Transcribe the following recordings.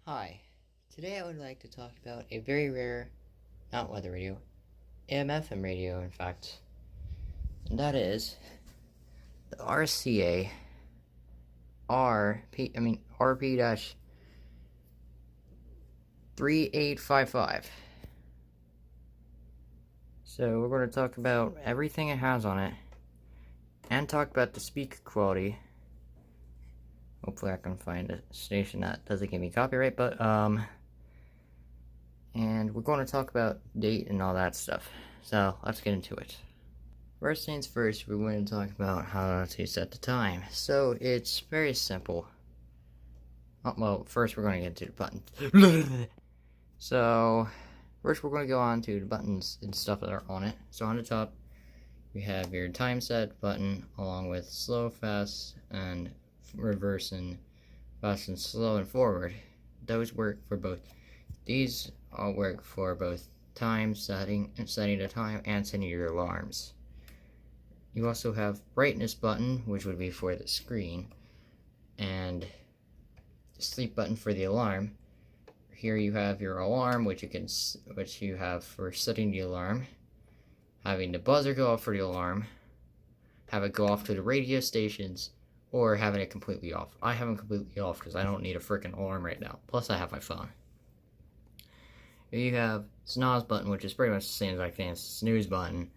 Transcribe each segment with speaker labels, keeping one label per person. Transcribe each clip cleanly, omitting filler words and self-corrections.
Speaker 1: Hi, today I would like to talk about a very rare, not weather radio, AM/FM radio in fact, and that is the RCA RP-3855. So we're going to talk about everything it has on it, and talk about the speaker quality. Hopefully I can find a station that doesn't give me copyright, but and we're going to talk about date and all that stuff. So let's get into it. First things first, we're going to talk about how to set the time. So it's very simple. Well, first we're going to get to the buttons. So first we're going to go on to the buttons and stuff that are on it. So on the top, you have your time set button along with slow, fast, and reverse, and fast and slow and forward. Those work for both. These all work for both time setting the time and setting your alarms. You also have brightness button, which would be for the screen, and the sleep button for the alarm. Here you have your alarm, which you have for setting the alarm, having the buzzer go off for the alarm, have it go off to the radio stations, or having it completely off. I have it completely off because I don't need a freaking alarm right now. Plus I have my phone. Here you have snooze button, which is pretty much the same exact thing as snooze button.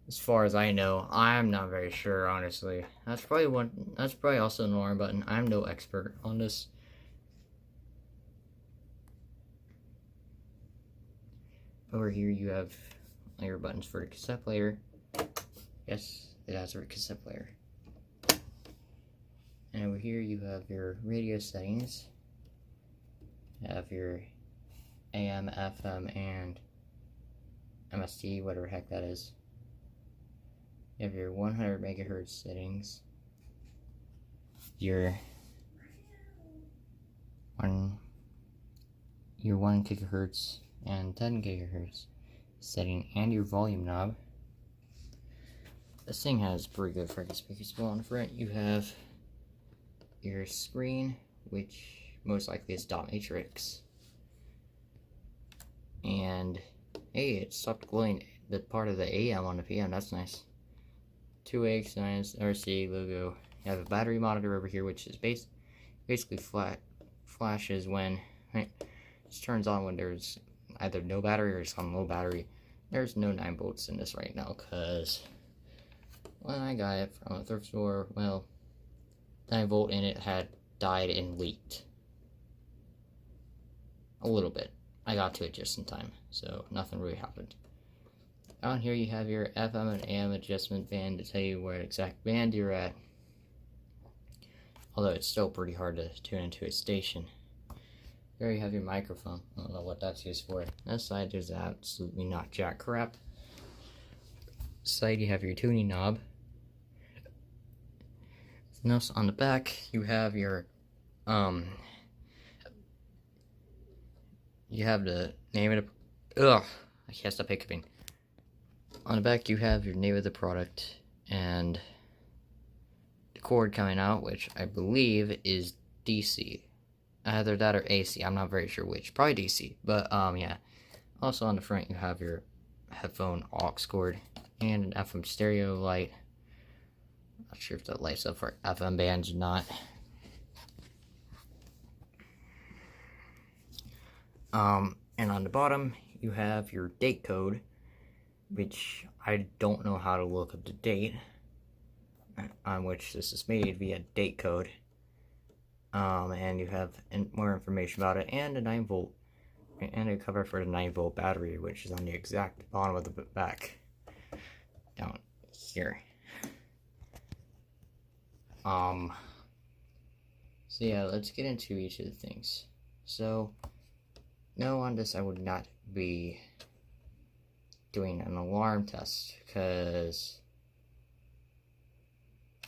Speaker 1: As far as I know, I'm not very sure, honestly. That's probably also an alarm button. I'm no expert on this. Over here you have your buttons for the cassette player. Yes, it has a cassette player. And over here you have your radio settings. You have your AM, FM, and MST, whatever the heck that is. You have your 100 megahertz settings. Your 1 gigahertz and 10 gigahertz setting, and your volume knob. This thing has pretty good freaking speakers. Well, on the front you have your screen, which most likely is dot matrix. And hey, it stopped glowing the part of the AM on the PM. That's nice. 2X9 RCA logo. You have a battery monitor over here, which is basically flashes when it turns on when there's either no battery or some low battery. There's no 9 volts in this right now because when I got it from a thrift store, well, 9 volt in it had died and leaked a little bit. I got to it just in time, so nothing really happened. On here you have your FM and AM adjustment band to tell you what exact band you're at, although it's still pretty hard to tune into a station. There you have your microphone. I don't know what that's used for. This side there's absolutely not jack crap. This side you have your tuning knob. Notice on the back you have your you have the name of the I can't stop hiccuping. On the back you have your name of the product and the cord coming out, which I believe is DC. Either that or AC, I'm not very sure which. Probably DC, but yeah. Also on the front you have your headphone aux cord and an FM stereo light. Not sure if that lights up for FM bands or not. And on the bottom you have your date code, which I don't know how to look up the date on which this is made via date code. And you have more information about it, and a 9 volt and a cover for the 9 volt battery, which is on the exact bottom of the back down here. So yeah, let's get into each of the things. So no, on this I would not be doing an alarm test because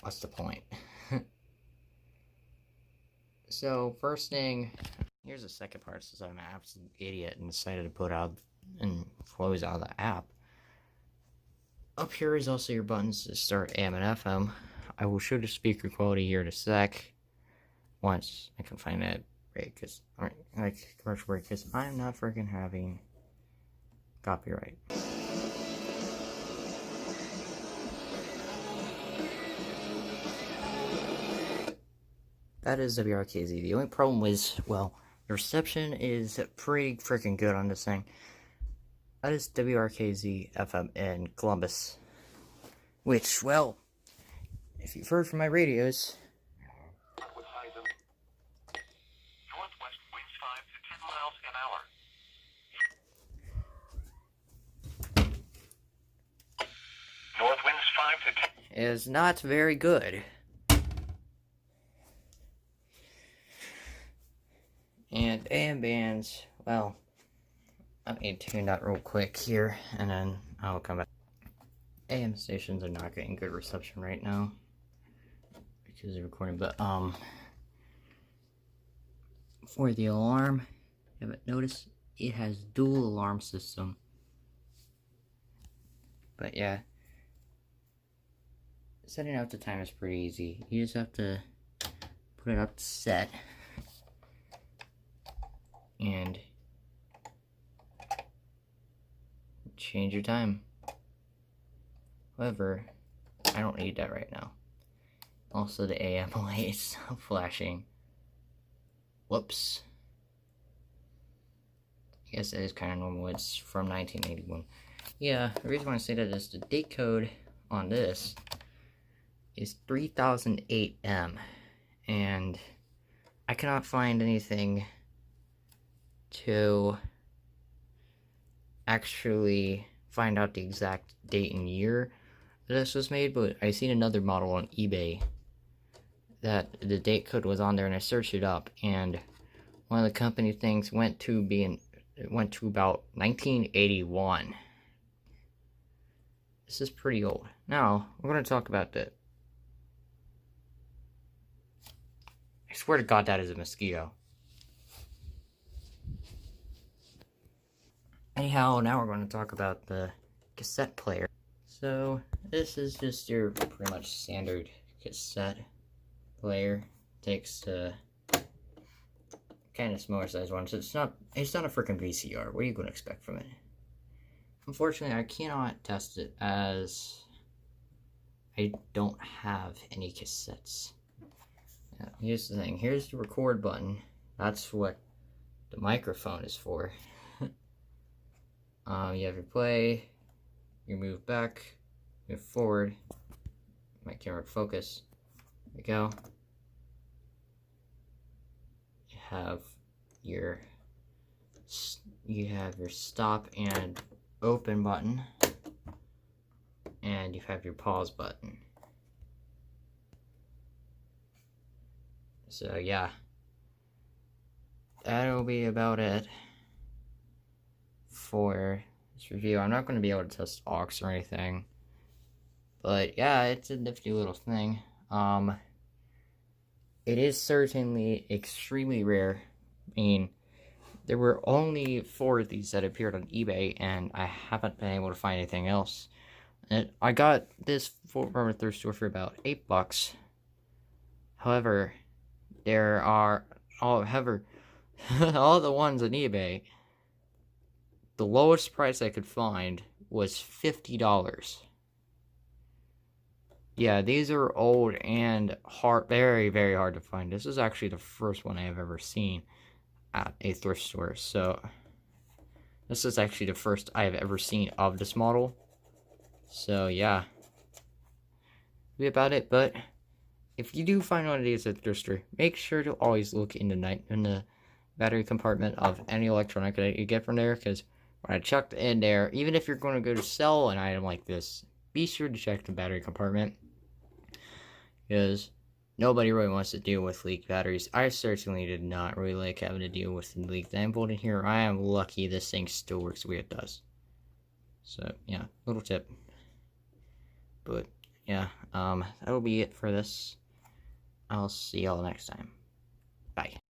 Speaker 1: what's the point? So first thing, here's the second part, since I'm an absolute idiot and decided to put out and close out the app. Up here is also your buttons to start AM and FM. I will show the speaker quality here in a sec, once I can find it. break, because like commercial break, because I'm not freaking having copyright. That is WRKZ. The only problem was, well, the reception is pretty freaking good on this thing. That is WRKZ FM in Columbus. Which, well, if you've heard from my radios,
Speaker 2: northwest winds 5 to 10 miles an hour. North winds 5 to 10
Speaker 1: is not very good. And AM bands, well, let me tune that real quick here, and then I'll come back. AM stations are not getting good reception right now because they're recording, but for the alarm, you haven't noticed it has dual alarm system. But yeah, setting out the time is pretty easy. You just have to put it up to set and change your time. However, I don't need that right now. Also, the AM lights flashing. Whoops. I guess that is kind of normal. It's from 1981. Yeah, the reason why I say that is the date code on this is 3008M, and I cannot find anything to actually find out the exact date and year that this was made, but I seen another model on eBay that the date code was on there, and I searched it up, and one of the company things went to about 1981. This is pretty old. Now, we're going to talk about the... I swear to God that is a mosquito. Anyhow, now we're going to talk about the cassette player. So, this is just your pretty much standard cassette player. Takes kind of smaller size one, so it's not a freaking VCR. What are you going to expect from it? Unfortunately, I cannot test it as I don't have any cassettes. Now, here's the thing. Here's the record button. That's what the microphone is for. You have your play, you move back, move forward, my camera focus, there we go. You have your stop and open button, and you have your pause button. So yeah, that'll be about it for this review. I'm not going to be able to test aux or anything, but yeah, it's a nifty little thing. It is certainly extremely rare. I mean, there were only 4 of these that appeared on eBay, and I haven't been able to find anything else. And I got this from a thrift store for about $8. However, there are all the ones on eBay. The lowest price I could find was $50. Yeah, these are old and very, very hard to find. This is actually the first one I have ever seen at a thrift store. So, this is actually the first I have ever seen of this model. So, yeah. That'll be about it. But, if you do find one of these at the thrift store, make sure to always look in the battery compartment of any electronic that you get from there. Because when I checked in there, even if you're going to go to sell an item like this, be sure to check the battery compartment, because nobody really wants to deal with leaked batteries. I certainly did not really like having to deal with the leaked lamp volt in here. I am lucky this thing still works the way it does. So, yeah, little tip. But, yeah, that'll be it for this. I'll see y'all next time. Bye.